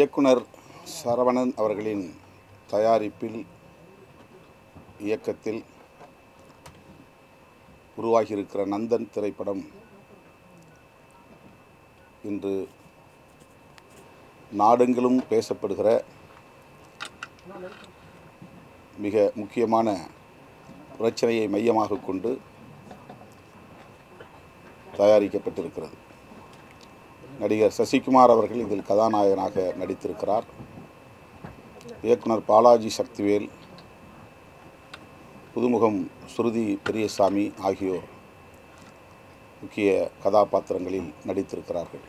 இயக்குனர் சரவணன் அவர்களின் தயாரிப்பில் இயக்கத்தில் உருவாகியிருக்கிற நந்தன் திரைப்படம் இன்று நாடெங்கிலும் பேசப்படுகிற மிக முக்கியமான பிரச்சனையை மையமாக கொண்டு தயாரிக்கப்பட்டிருக்கிறது. நடிகர் சசிகுமார் அவர்கள் இதில் கதாநாயகனாக நடித்திருக்கிறார். இயக்குனர் பாலாஜி சக்திவேல், புதுமுகம் ஸ்ருதி பெரியசாமி ஆகியோர் முக்கிய கதாபாத்திரங்களில் நடித்திருக்கிறார்கள்.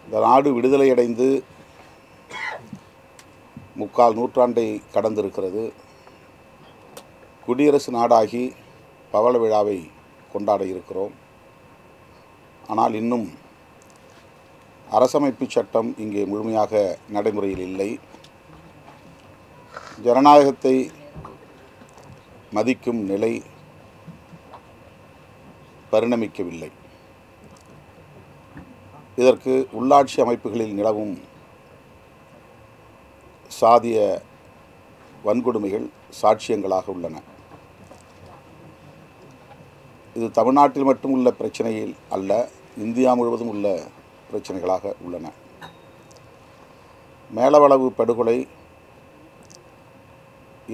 இந்த நாடு விடுதலையடைந்து 3/4 நூற்றாண்டை கடந்திருக்கிறது. குடியரசு நாடாகி பவள விழாவை கொண்டாட இருக்கிறோம். ஆனால் இன்னும் அரசமைப்பு சட்டம் இங்கே முழுமையாக நடைமுறையில் இல்லை. ஜனநாயகத்தை மதிக்கும் நிலை பரிணமிக்கவில்லை. இதற்கு உள்ளாட்சி அமைப்புகளில் நிலவும் சாதிய வன்கொடுமைகள் சாட்சியங்களாக உள்ளன. இது தமிழ்நாட்டில் மட்டும் உள்ள பிரச்சனையில் அல்ல, இந்தியா முழுவதும் உள்ள பிரச்சனைகளாக உள்ளன. மேலவளவு படுகொலை,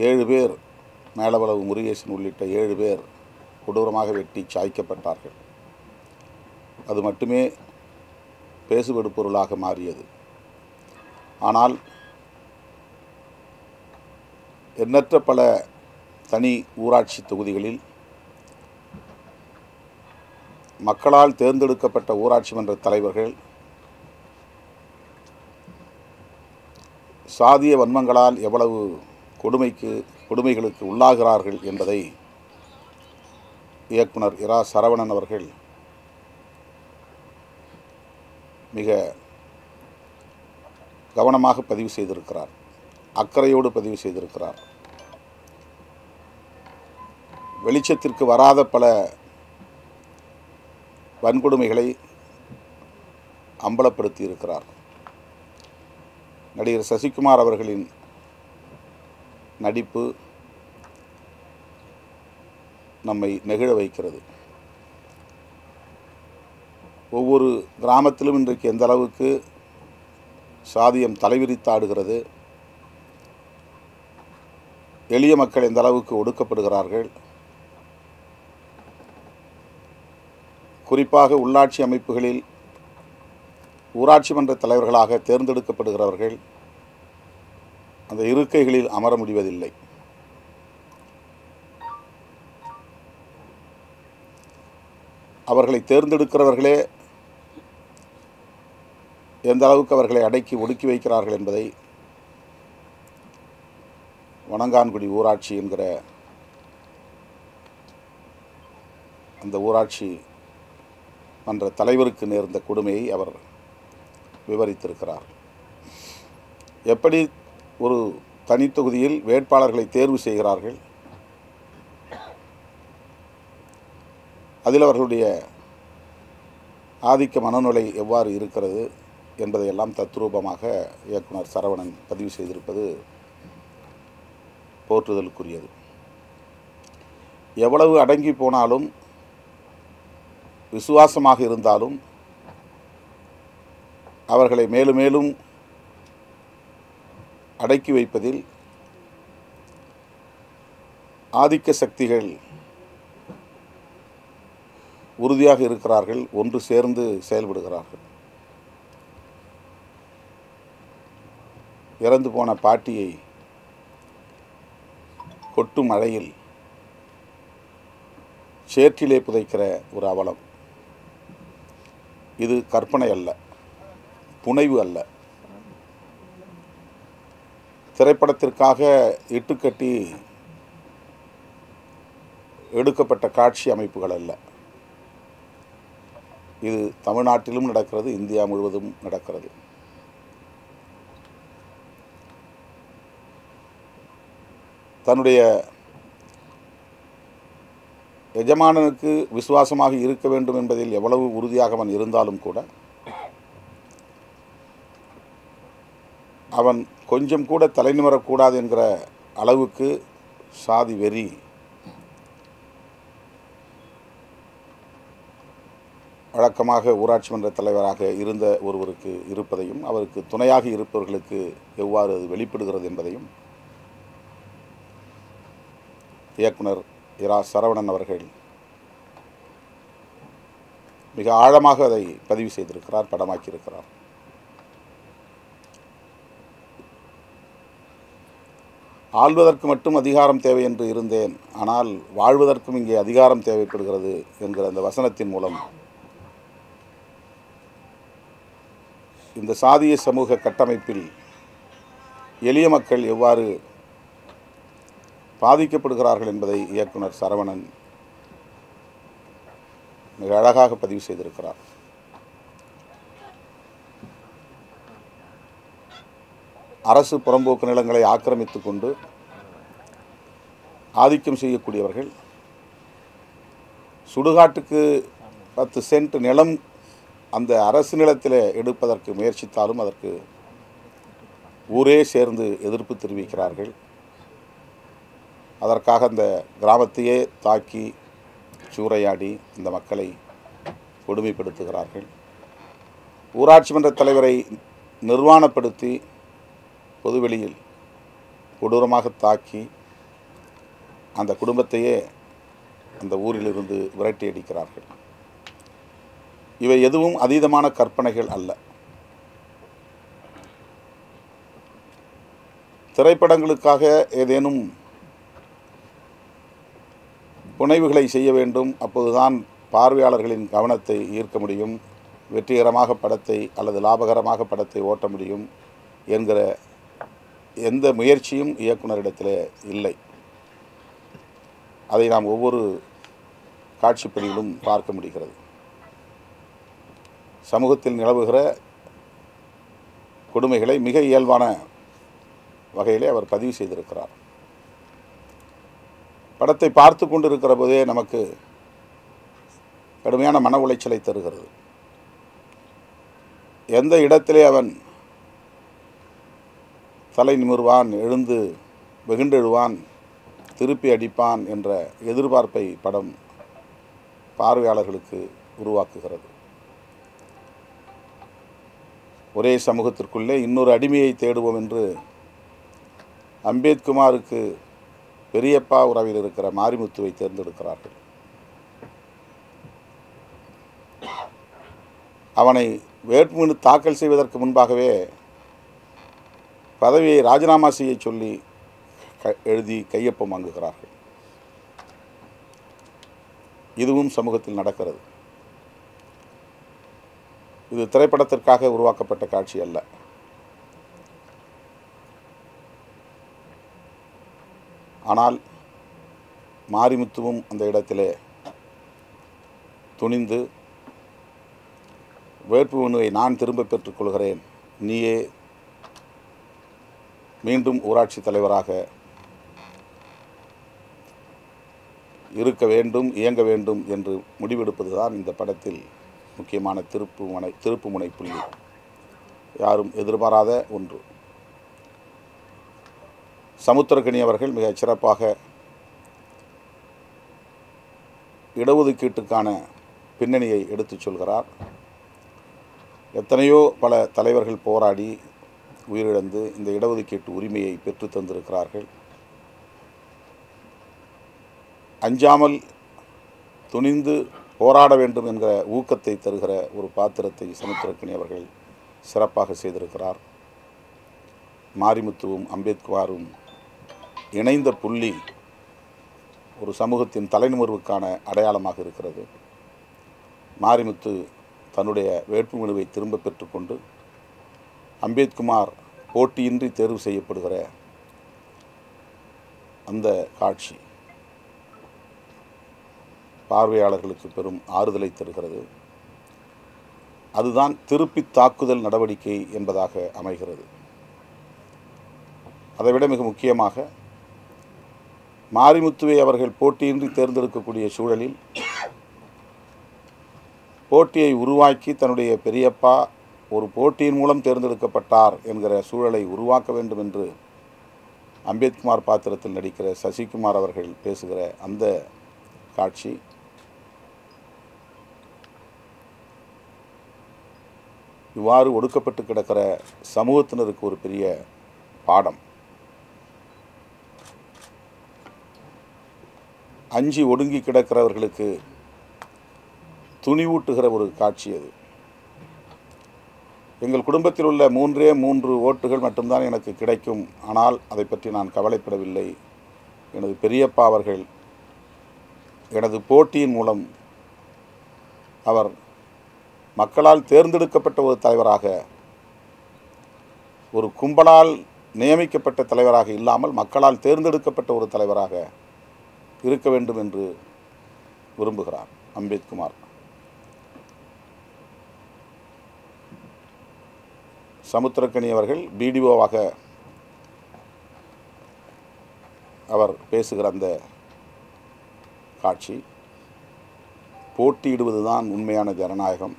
7 பேர், மேலவளவு முருகேசன் உள்ளிட்ட 7 பேர் கொடூரமாக வெட்டி சாய்க்கப்பட்டார்கள். அது மட்டுமே பேசுபடு பொருளாக மாறியது. ஆனால் எண்ணற்ற பல தனி ஊராட்சி தொகுதிகளில் மக்களால் தேர்ந்தெடுக்கப்பட்ட ஊராட்சி மன்ற தலைவர்கள் சாதிய வன்மங்களால் எவ்வளவு கொடுமைகளுக்கு உள்ளாகிறார்கள் என்பதை இயக்குனர் இரா சரவணன் அவர்கள் மிக கவனமாக பதிவு செய்திருக்கிறார், அக்கறையோடு பதிவு செய்திருக்கிறார். வெளிச்சத்திற்கு வராத பல வன்கொடுமைகளை அம்பலப்படுத்தி இருக்கிறார். நடிகர் சசிகுமார் அவர்களின் நடிப்பு நம்மை நெகிழ வைக்கிறது. ஒவ்வொரு கிராமத்திலும் இன்றைக்கு எந்த அளவுக்கு சாதியம் தலைவிரித்தாடுகிறது, எளிய மக்கள் எந்த அளவுக்கு ஒடுக்கப்படுகிறார்கள், குறிப்பாக உள்ளாட்சி அமைப்புகளில் ஊராட்சி மன்ற தலைவர்களாக தேர்ந்தெடுக்கப்படுகிறவர்கள் அந்த இருக்கைகளில் அமர முடிவதில்லை. அவர்களை தேர்ந்தெடுக்கிறவர்களே எந்த அளவுக்கு அவர்களை அடக்கி ஒடுக்கி வைக்கிறார்கள் என்பதை வணங்கான்குடி ஊராட்சி என்கிற அந்த ஊராட்சி மன்ற தலைவருக்கு நேர்ந்த கொடுமையை அவர் விவரித்திருக்கிறார். எப்படி ஒரு தனித்தொகுதியில் வேட்பாளர்களை தேர்வு செய்கிறார்கள், அதில் அவர்களுடைய ஆதிக்க மனநிலை எவ்வாறு இருக்கிறது என்பதையெல்லாம் தத்ரூபமாக இயக்குனர் சரவணன் பதிவு செய்திருப்பது போற்றுதலுக்குரியது. எவ்வளவு அடங்கி போனாலும், விசுவாசமாக இருந்தாலும் அவர்களை மேலும் மேலும் அடக்கி வைப்பதில் ஆதிக்க சக்திகள் உறுதியாக இருக்கிறார்கள், ஒன்று சேர்ந்து செயல்படுகிறார்கள். இறந்து போன பாட்டியை கொட்டும் மழையில் சேற்றிலே புதைக்கிற ஒரு அவலம். இது கற்பனை அல்ல, புனைவு அல்ல, திரைப்படத்திற்காக இட்டுக்கட்டி எடுக்கப்பட்ட காட்சி அமைப்புகள் அல்ல. இது தமிழ்நாட்டிலும் நடக்கிறது, இந்தியா முழுவதும் நடக்கிறது. தன்னுடைய எஜமானனுக்கு விசுவாசமாக இருக்க வேண்டும் என்பதில் எவ்வளவு உறுதியாக அவன் இருந்தாலும் கூட அவன் கொஞ்சம் கூட தலைநிமிரக்கூடாது என்கிற அளவுக்கு சாதி வெறி வழக்கமாக ஊராட்சி மன்ற தலைவராக இருந்த ஒருவருக்கு இருப்பதையும் அவருக்கு துணையாக இருப்பவர்களுக்கு எவ்வாறு அது வெளிப்படுகிறது என்பதையும் இயக்குனர் இரா சரவணன் அவர்கள் மிக ஆழமாக அதை பதிவு செய்திருக்கிறார், படமாக்கியிருக்கிறார். ஆள்வதற்கு மட்டும் அதிகாரம் தேவை என்று இருந்தேன், ஆனால் வாழ்வதற்கும் இங்கே அதிகாரம் தேவைப்படுகிறது என்கிற அந்த வசனத்தின் மூலம் இந்த சாதிய சமூக கட்டமைப்பில் எளிய மக்கள் எவ்வாறு பாதிக்கப்படுகிறார்கள் என்பதை இயக்குனர் சரவணன் மிக அழகாக பதிவு செய்திருக்கிறார். அரசு புறம்போக்கு நிலங்களை ஆக்கிரமித்துக் கொண்டு ஆதிக்கம் செய்யக்கூடியவர்கள் சுடுகாட்டுக்கு 10 சென்ட் நிலம் அந்த அரசு நிலத்தில் எடுப்பதற்கு முயற்சித்தாலும் அதற்கு ஊரே சேர்ந்து எதிர்ப்பு தெரிவிக்கிறார்கள். அதற்காக அந்த கிராமத்தையே தாக்கி சூறையாடி இந்த மக்களை கொடுமைப்படுத்துகிறார்கள். ஊராட்சி மன்ற தலைவரை நிர்வாணப்படுத்தி பொதுவெளியில் கொடூரமாக தாக்கி அந்த குடும்பத்தையே அந்த ஊரிலிருந்து விரட்டி அடிக்கிறார்கள். இவை எதுவும் அதீதமான கற்பனைகள் அல்ல. திரைப்படங்களுக்காக ஏதேனும் புனைவுகளை செய்ய வேண்டும், அப்போதுதான் பார்வையாளர்களின் கவனத்தை ஈர்க்க முடியும், வெற்றிகரமாக படத்தை அல்லது லாபகரமாக படத்தை ஓட்ட முடியும் என்கிற எந்த முயற்சியும் இயக்குனரிடத்தில் இல்லை. அதை நாம் ஒவ்வொரு காட்சிப்பதிவிலும் பார்க்க முடிகிறது. சமூகத்தில் நிலவுகிற கொடுமைகளை மிக இயல்பான வகையிலே அவர் பதிவு செய்திருக்கிறார். படத்தை பார்த்து கொண்டிருக்கிற போதே நமக்கு கடுமையான மன உளைச்சலை தருகிறது. எந்த இடத்திலே அவன் தலை நிமிர்வான், எழுந்து வெகுண்டெழுவான், திருப்பி அடிப்பான் என்ற எதிர்பார்ப்பை படம் பார்வையாளர்களுக்கு உருவாக்குகிறது. ஒரே சமூகத்திற்குள்ளே இன்னொரு அடிமையை தேடுவோம் என்று அம்பேத்குமாருக்கு பெரியப்பா உறவில் இருக்கிற மாரிமுத்துவை தேர்ந்தெடுக்கிறார்கள். அவனை வேட்புமனு தாக்கல் செய்வதற்கு முன்பாகவே பதவியை ராஜினாமா செய்ய சொல்லி எழுதி கையொப்பம் வாங்குகிறார்கள். இதுவும் சமூகத்தில் நடக்கிறது. இது திரைப்படத்திற்காக உருவாக்கப்பட்ட காட்சி அல்ல. ஆனால் மாரிமுத்துவும் அந்த இடத்திலே துணிந்து வேட்புமனுவை நான் திரும்ப பெற்றுக்கொள்கிறேன், நீயே மீண்டும் ஊராட்சி தலைவராக இருக்க வேண்டும், இயங்க வேண்டும் என்று முடிவெடுப்பதுதான் இந்த படத்தில் முக்கியமான திருப்புமுனை புள்ளி. யாரும் எதிர்பாராத ஒன்று. சமுத்திரக்கனி அவர்கள் மிகச் சிறப்பாக இடஒதுக்கீட்டுக்கான பின்னணியை எடுத்துச் சொல்கிறார். எத்தனையோ பல தலைவர்கள் போராடி உயிரிழந்து இந்த இடஒதுக்கீட்டு உரிமையை பெற்று தந்திருக்கிறார்கள். அஞ்சாமல் துணிந்து போராட வேண்டும் என்கிற ஊக்கத்தை தருகிற ஒரு பாத்திரத்தை சமுத்திரக்கனி அவர்கள் சிறப்பாக செய்திருக்கிறார். மாரிமுத்துவும் அம்பேத்குமாரும் இணைந்த புள்ளி ஒரு சமூகத்தின் தலைநிமிர்வுக்கான அடையாளமாக இருக்கிறது. மாரிமுத்து தன்னுடைய வேட்புமனுவை திரும்ப பெற்றுக்கொண்டு அம்பேத்குமார் போட்டியின்றி தேர்வு செய்யப்படுகிற அந்த காட்சி பார்வையாளர்களுக்கு பெரும் ஆறுதலை தருகிறது. அதுதான் திருப்பி தாக்குதல் நடவடிக்கை என்பதாக அமைகிறது. அதைவிட மிக முக்கியமாக மாரிமுத்துவை அவர்கள் போட்டியின்றி தேர்ந்தெடுக்கக்கூடிய சூழலில் போட்டியை உருவாக்கி தன்னுடைய பெரியப்பா ஒரு போட்டியின் மூலம் தேர்ந்தெடுக்கப்பட்டார் என்கிற சூழலை உருவாக்க வேண்டும் என்று அம்பேத்குமார் பாத்திரத்தில் நடிக்கிற சசிகுமார் அவர்கள் பேசுகிற அந்த காட்சி இவ்வாறு ஒடுக்கப்பட்டு கிடக்கிற சமூகத்தினருக்கு ஒரு பெரிய பாடம். அஞ்சி ஒடுங்கி கிடக்கிறவர்களுக்கு துணிவூட்டுகிற ஒரு காட்சி அது. எங்கள் குடும்பத்தில் உள்ள 3 ஓட்டுகள் மட்டும்தான் எனக்கு கிடைக்கும், ஆனால் அதை பற்றி நான் கவலைப்படவில்லை. எனது பெரியப்பா அவர்கள் எனது போட்டியின் மூலம் அவர் மக்களால் தேர்ந்தெடுக்கப்பட்ட ஒரு தலைவராக, ஒரு கும்பலால் நியமிக்கப்பட்ட தலைவராக இல்லாமல் மக்களால் தேர்ந்தெடுக்கப்பட்ட ஒரு தலைவராக இருக்க வேண்டும் என்று விரும்புகிறார் அம்பேத்குமார். சமுத்திரக்கனி அவர்கள் பிடிஓவாக அவர் பேசுகிற அந்த காட்சி, போட்டியிடுவதுதான் உண்மையான ஜனநாயகம்,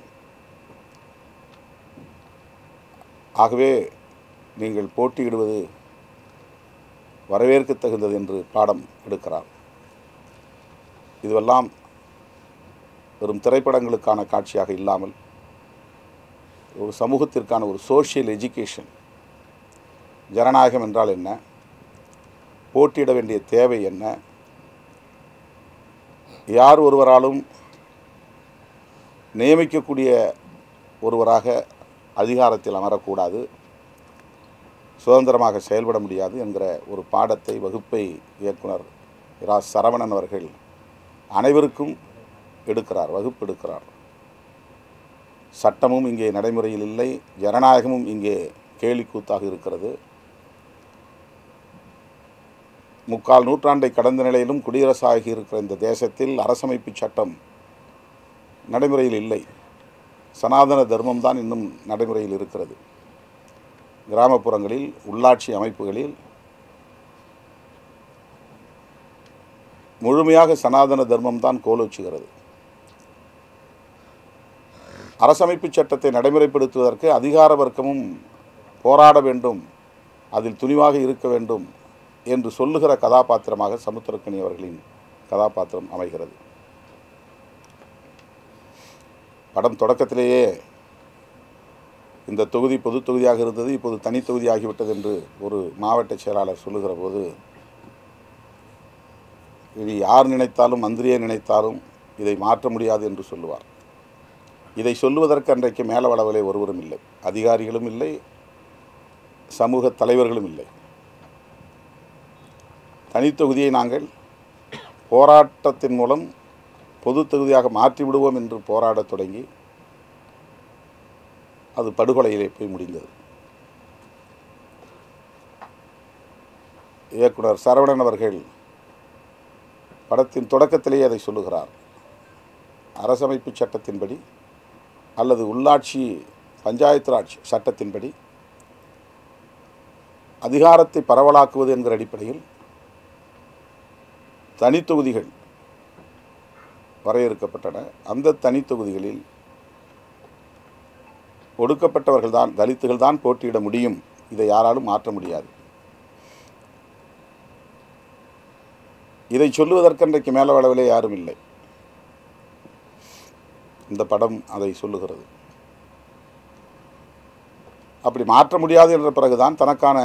ஆகவே நீங்கள் போட்டியிடுவது வரவேற்க தகுந்தது என்று பாடம் எடுக்கிறார். இதுவெல்லாம் வெறும் திரைப்படங்களுக்கான காட்சியாக இல்லாமல் ஒரு சமூகத்திற்கான ஒரு சோஷியல் எஜுகேஷன். ஜனநாயகம் என்றால் என்ன, போட்டியிட வேண்டிய தேவை என்ன, யார் ஒருவராலும் நியமிக்கக்கூடிய ஒருவராக அதிகாரத்தில் அமரக்கூடாது, சுதந்திரமாக செயல்பட முடியாது என்கிற ஒரு பாடத்தை, வகுப்பை இயக்குனர் இரா சரவணன் அவர்கள் அனைவருக்கும் எடுக்கிறார், வகுப்பு எடுக்கிறார். சட்டமும் இங்கே நடைமுறையில் இல்லை, ஜனநாயகமும் இங்கே கேலிக்கூத்தாக இருக்கிறது. 3/4 நூற்றாண்டை கடந்த நிலையிலும் குடியரசாகி இருக்கிற இந்த தேசத்தில் அரசமைப்பு சட்டம் நடைமுறையில் இல்லை. சனாதன தர்மம் தான் இன்னும் நடைமுறையில் இருக்கிறது. கிராமப்புறங்களில், உள்ளாட்சி அமைப்புகளில் முழுமையாக சனாதன தர்மம் தான் கோலோச்சுகிறது. அரசமைப்பு சட்டத்தை நடைமுறைப்படுத்துவதற்கு அதிகார வர்க்கமும் போராட வேண்டும், அதில் துணிவாக இருக்க வேண்டும் என்று சொல்லுகிற கதாபாத்திரமாக சமுத்திரக்கனி அவர்களின் கதாபாத்திரம் அமைகிறது. படம் தொடக்கத்திலேயே இந்த தொகுதி பொது தொகுதியாக இருந்தது, இப்போது தனி தொகுதியாகிவிட்டது என்று ஒரு மாவட்ட செயலாளர் சொல்லுகிற போது, இது யார் நினைத்தாலும், மந்திரியை நினைத்தாலும் இதை மாற்ற முடியாது என்று சொல்லுவார். இதை சொல்லுவதற்கு அன்றைக்கு மேலவளவிலே ஒருவரும் இல்லை, அதிகாரிகளும் இல்லை, சமூக தலைவர்களும் இல்லை. தனித்தொகுதியை நாங்கள் போராட்டத்தின் மூலம் பொது தொகுதியாக மாற்றிவிடுவோம் என்று போராடத் தொடங்கி அது படுகொலையிலே போய் முடிந்தது. இயக்குனர் சரவணன் அவர்கள் படத்தின் தொடக்கத்திலேயே அதை சொல்லுகிறார். அரசமைப்பு சட்டத்தின்படி அல்லது உள்ளாட்சி பஞ்சாயத்து ராஜ் சட்டத்தின்படி அதிகாரத்தை பரவலாக்குவது என்கிற அடிப்படையில் தனித்தொகுதிகள் வரையறுக்கப்பட்டன. அந்த தனித்தொகுதிகளில் ஒடுக்கப்பட்டவர்கள்தான், தலித்துகள் தான் போட்டியிட முடியும், இதை யாராலும் மாற்ற முடியாது. இதை சொல்லுவதற்கு அன்றைக்கு மேலவளவிலே யாரும் இல்லை. இந்த படம் அதை சொல்லுகிறது. அப்படி மாற்ற முடியாது என்ற பிறகுதான் தனக்கான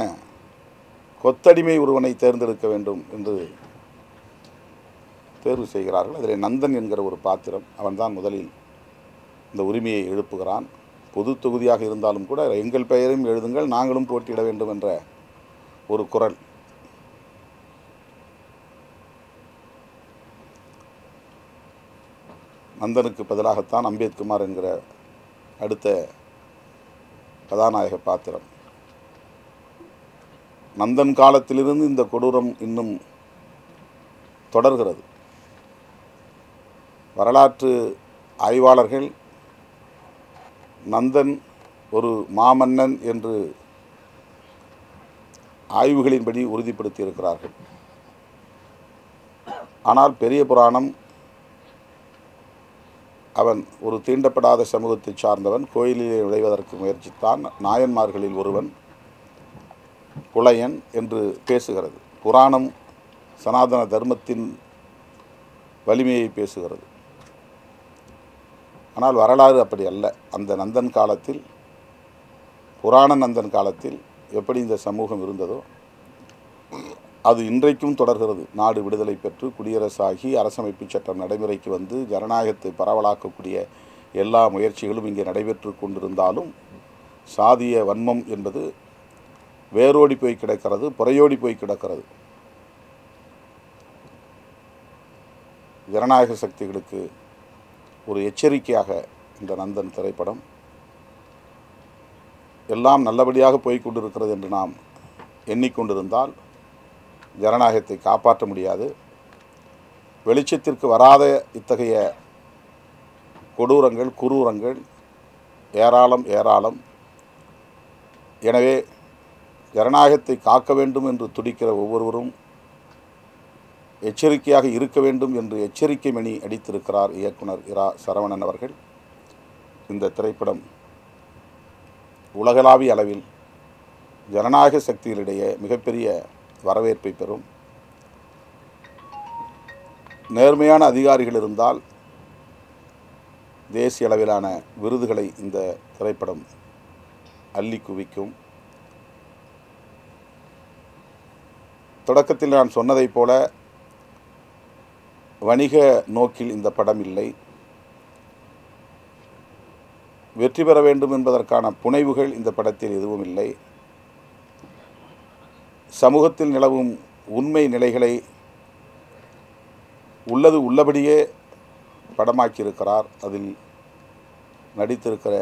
கொத்தடிமை ஒருவனை தேர்ந்தெடுக்க வேண்டும் என்று தேர்வு செய்கிறார்கள். அதில் நந்தன் என்கிற ஒரு பாத்திரம், அவன்தான் முதலில் இந்த உரிமையை எழுப்புகிறான். பொது தொகுதியாக இருந்தாலும் கூட எங்கள் பெயரையும் எழுதுங்கள், நாங்களும் போட்டியிட வேண்டும் என்ற ஒரு குரல். நந்தனுக்கு பதிலாகத்தான் அம்பேத்குமார் என்கிற அடுத்த கதாநாயக பாத்திரம். நந்தன் காலத்திலிருந்து இந்த கொடூரம் இன்னும் தொடர்கிறது. வரலாற்று ஆய்வாளர்கள் நந்தன் ஒரு மாமன்னன் என்று ஆய்வுகளின்படி உறுதிப்படுத்தி இருக்கிறார்கள். ஆனால் பெரிய புராணம் அவன் ஒரு தீண்டப்படாத சமூகத்தை சார்ந்தவன், கோயிலிலே நுழைவதற்கு முயற்சித்தான், நாயன்மார்களில் ஒருவன், குளையன் என்று பேசுகிறது. புராணம் சனாதன தர்மத்தின் வலிமையை பேசுகிறது. ஆனால் வரலாறு அப்படி அல்ல. அந்த நந்தன் காலத்தில், புராண நந்தன் காலத்தில் எப்படி இந்த சமூகம் இருந்ததோ அது இன்றைக்கும் தொடர்கிறது. நாடு விடுதலை பெற்று குடியரசாகி அரசமைப்பு சட்டம் நடைமுறைக்கு வந்து ஜனநாயகத்தை பரவலாக்கக்கூடிய எல்லா முயற்சிகளும் இங்கே நடைபெற்று கொண்டிருந்தாலும் சாதிய வன்மம் என்பது வேரோடி போய் கிடக்கிறது, புறையோடி போய் கிடக்கிறது. ஜனநாயக சக்திகளுக்கு ஒரு எச்சரிக்கையாக இந்த நந்தன் திரைப்படம், எல்லாம் நல்லபடியாக போய்கொண்டிருக்கிறது என்று நாம் எண்ணிக்கொண்டிருந்தால் ஜனநாயகத்தை காப்பாற்ற முடியாது. வெளிச்சத்திற்கு வராத இத்தகைய கொடூரங்கள், குரூரங்கள் ஏராளம் ஏராளம். எனவே ஜனநாயகத்தை காக்க வேண்டும் என்று துடிக்கிற ஒவ்வொருவரும் எச்சரிக்கையாக இருக்க வேண்டும் என்று எச்சரிக்கை மணி அடித்திருக்கிறார் இயக்குனர் இரா சரவணன் அவர்கள். இந்த திரைப்படம் உலகளாவிய அளவில் ஜனநாயக சக்திகளிடையே மிகப்பெரிய வரவேற்பை பெறும். நேர்மையான அதிகாரிகள் இருந்தால் தேசிய அளவிலான விருதுகளை இந்த திரைப்படம் அள்ளி குவிக்கும். தொடக்கத்தில் நான் சொன்னதைப் போல வணிக நோக்கில் இந்த படம் இல்லை. வெற்றி பெற வேண்டும் என்பதற்கான புனைவுகள் இந்த படத்தில் எதுவும் இல்லை. சமூகத்தில் நிலவும் உண்மை நிலைகளை உள்ளது உள்ளபடியே படமாக்கியிருக்கிறார். அதில் நடித்திருக்கிற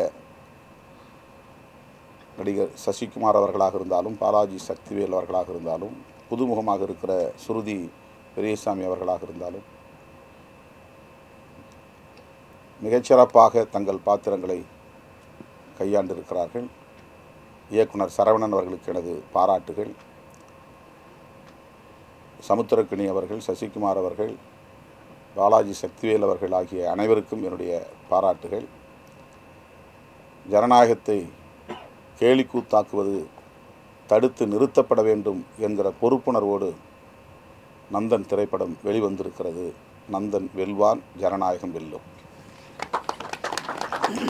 நடிகர் சசிகுமார் அவர்களாக இருந்தாலும், பாலாஜி சக்திவேல் அவர்களாக இருந்தாலும், புதுமுகமாக இருக்கிற சுருதி பெரியசாமி அவர்களாக இருந்தாலும் மிகச்சிறப்பாக தங்கள் பாத்திரங்களை கையாண்டிருக்கிறார்கள். இயக்குனர் சரவணன் அவர்களுக்கு எனது பாராட்டுகள். சமுத்திரக்கனி அவர்கள், சசிகுமார் அவர்கள், பாலாஜி சக்திவேல் அவர்கள் ஆகிய அனைவருக்கும் என்னுடைய பாராட்டுகள். ஜனநாயகத்தை கேலிக்கூத்தாக்குவது தடுத்து நிறுத்தப்பட வேண்டும் என்கிற பொறுப்புணர்வோடு நந்தன் திரைப்படம் வெளிவந்திருக்கிறது. நந்தன் வெல்வான், ஜனநாயகம் வெல்லும்.